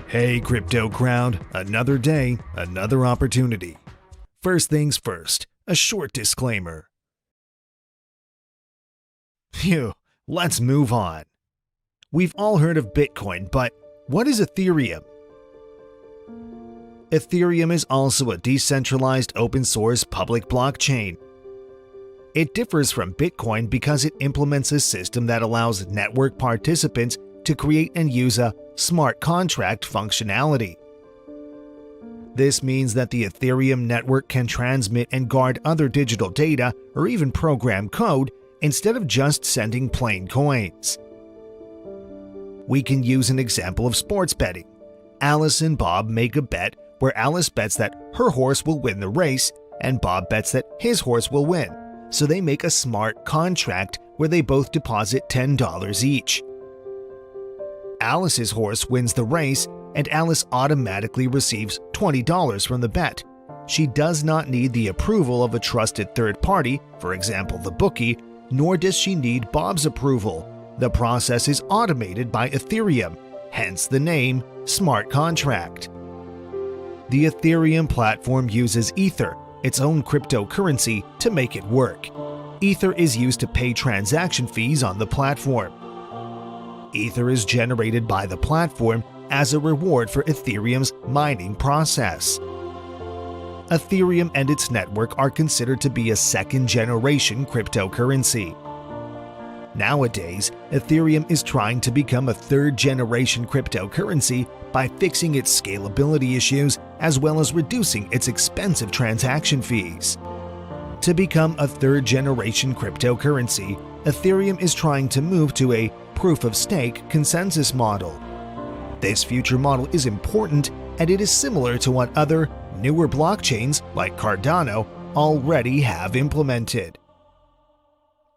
Hey crypto crowd, another day, another opportunity. First things first, a short disclaimer. Phew, let's move on. We've all heard of Bitcoin, but what is Ethereum? Ethereum is also a decentralized open-source public blockchain. It differs from Bitcoin because it implements a system that allows network participants to create and use a smart contract functionality. This means that the Ethereum network can transmit and guard other digital data or even program code instead of just sending plain coins. We can use an example of sports betting. Alice and Bob make a bet where Alice bets that her horse will win the race and Bob bets that his horse will win, so they make a smart contract where they both deposit $10 each. Alice's horse wins the race and Alice automatically receives $20 from the bet. She does not need the approval of a trusted third party, for example the bookie, nor does she need Bob's approval. The process is automated by Ethereum, hence the name smart contract. The Ethereum platform uses Ether, its own cryptocurrency, to make it work. Ether is used to pay transaction fees on the platform. Ether is generated by the platform as a reward for Ethereum's mining process. Ethereum and its network are considered to be a second-generation cryptocurrency. Nowadays, Ethereum is trying to become a third-generation cryptocurrency by fixing its scalability issues as well as reducing its expensive transaction fees. To become a third-generation cryptocurrency, Ethereum is trying to move to a proof-of-stake consensus model. This future model is important and it is similar to what other, newer blockchains like Cardano already have implemented.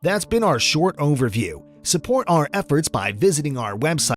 That's been our short overview. Support our efforts by visiting our website